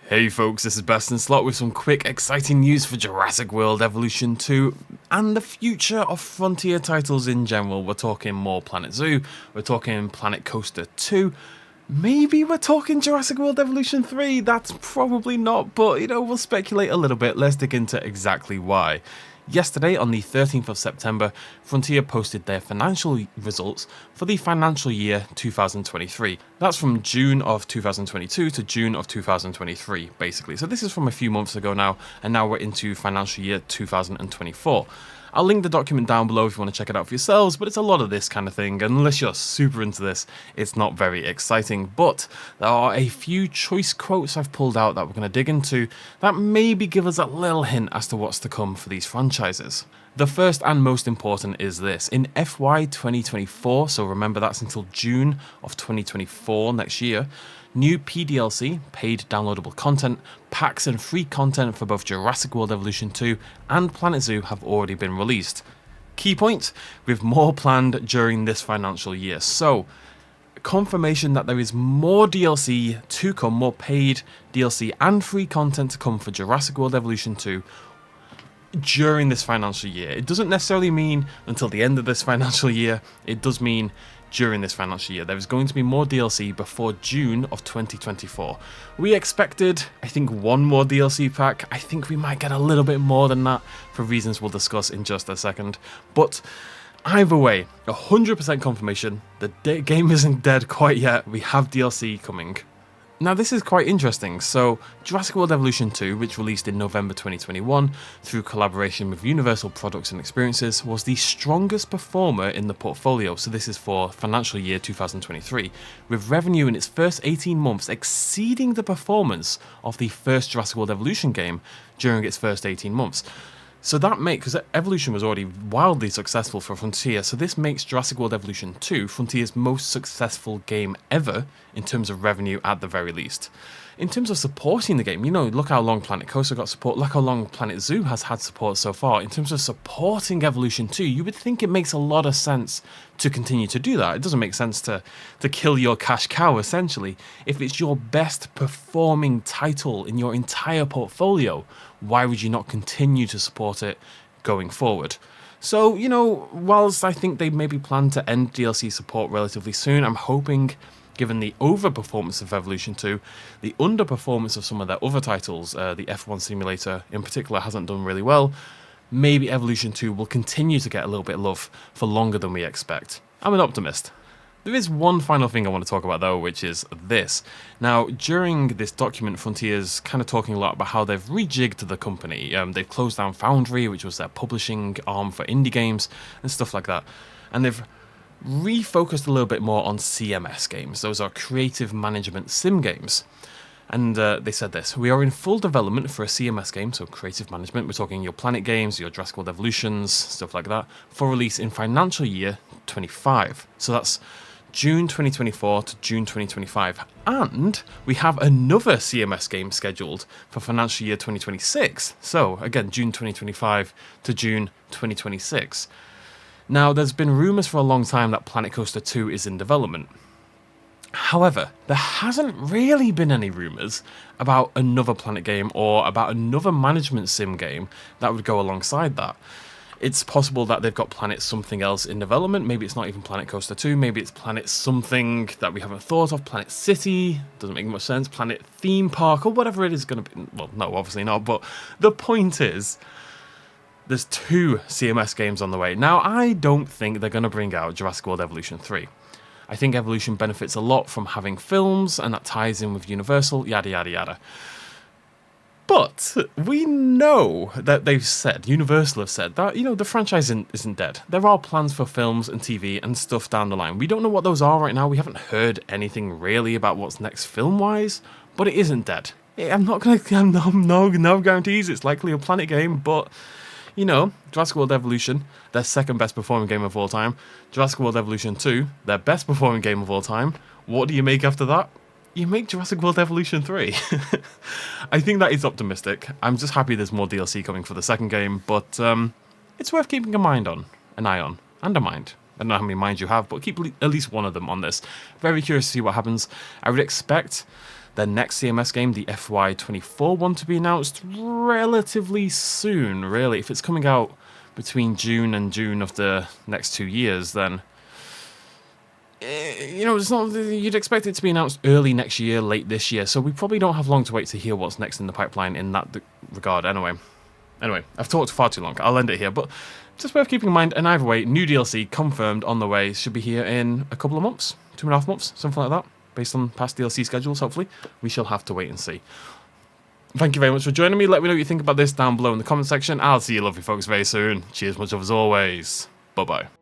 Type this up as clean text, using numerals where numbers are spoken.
Hey folks, this is BestInSlot with some quick exciting news for Jurassic World Evolution 2 and the future of Frontier titles in general. We're talking more Planet Zoo, we're talking Planet Coaster 2, maybe we're talking Jurassic World Evolution 3, that's probably not, but we'll speculate a little bit. Let's dig into exactly why. Yesterday, on the 13th of September, Frontier posted their financial results for the financial year 2023. That's from June of 2022 to June of 2023, basically. So this is from a few months ago now, and now we're into financial year 2024. I'll link the document down below if you want to check it out for yourselves, but it's a lot of this kind of thing, and unless you're super into this, it's not very exciting. But there are a few choice quotes I've pulled out that we're going to dig into that maybe give us a little hint as to what's to come for these franchises. The first and most important is this. In FY 2024, so remember that's until June of 2024 next year, new PDLC, paid downloadable content, packs and free content for both Jurassic World Evolution 2 and Planet Zoo have already been released. Key point, with more planned during this financial year. So, confirmation that there is more DLC to come, more paid DLC and free content to come for Jurassic World Evolution 2 during this financial year. It doesn't necessarily mean until the end of this financial year, it does mean during this financial year. There is going to be more DLC before June of 2024. We expected, I think, one more DLC pack. I think we might get a little bit more than that for reasons we'll discuss in just a second. But either way, 100% confirmation. The game isn't dead quite yet. We have DLC coming. Now this is quite interesting. So Jurassic World Evolution 2, which released in November 2021 through collaboration with Universal Products and Experiences, was the strongest performer in the portfolio. So this is for financial year 2023, with revenue in its first 18 months exceeding the performance of the first Jurassic World Evolution game during its first 18 months. So that makes, because Evolution was already wildly successful for Frontier, so this makes Jurassic World Evolution 2 Frontier's most successful game ever in terms of revenue at the very least. In terms of supporting the game, look how long Planet Coaster got support, look how long Planet Zoo has had support so far. In terms of supporting Evolution 2, you would think it makes a lot of sense to continue to do that. It doesn't make sense to kill your cash cow, essentially. If it's your best performing title in your entire portfolio, why would you not continue to support it going forward? So, whilst I think they maybe plan to end DLC support relatively soon, I'm hoping, given the overperformance of Evolution 2, the underperformance of some of their other titles, the F1 simulator in particular hasn't done really well, maybe Evolution 2 will continue to get a little bit of love for longer than we expect. I'm an optimist. There is one final thing I want to talk about though, which is this. Now, during this document, Frontier's kind of talking a lot about how they've rejigged the company. They've closed down Foundry, which was their publishing arm for indie games and stuff like that. And they've refocused a little bit more on CMS games. Those are creative management sim games. And they said this: we are in full development for a CMS game, so creative management. We're talking your Planet games, your Jurassic World Evolutions, stuff like that, for release in financial year 25. So that's June 2024 to June 2025. And we have another CMS game scheduled for financial year 2026. So again, June 2025 to June 2026. Now, there's been rumours for a long time that Planet Coaster 2 is in development. However, there hasn't really been any rumours about another Planet game or about another management sim game that would go alongside that. It's possible that they've got Planet something else in development. Maybe it's not even Planet Coaster 2. Maybe it's Planet something that we haven't thought of. Planet City. Doesn't make much sense. Planet Theme Park or whatever it is going to be. Well, no, obviously not. But the point is, there's 2 CMS games on the way. Now, I don't think they're going to bring out Jurassic World Evolution 3. I think Evolution benefits a lot from having films, and that ties in with Universal, yada yada yada. But we know that they've said, Universal have said, that, the franchise isn't dead. There are plans for films and TV and stuff down the line. We don't know what those are right now. We haven't heard anything really about what's next film-wise, but it isn't dead. I'm not going to, no guarantees. It's likely a Planet game, but Jurassic World Evolution, their second best performing game of all time. Jurassic World Evolution 2, their best performing game of all time. What do you make after that? You make Jurassic World Evolution 3. I think that is optimistic. I'm just happy there's more DLC coming for the second game, but it's worth keeping an eye on, and a mind. I don't know how many minds you have, but keep at least one of them on this. Very curious to see what happens. I would expect their next CMS game, the FY24 one, to be announced relatively soon, really. If it's coming out between June and June of the next 2 years, then you know, it's not. You'd expect it to be announced early next year, late this year. So we probably don't have long to wait to hear what's next in the pipeline in that regard. Anyway, I've talked far too long. I'll end it here, but just worth keeping in mind. And either way, new DLC confirmed on the way. Should be here in a couple of months, 2.5 months, something like that, based on past DLC schedules. Hopefully, we shall have to wait and see. Thank you very much for joining me. Let me know what you think about this down below in the comment section. I'll see you lovely folks very soon. Cheers much of as always. Bye bye.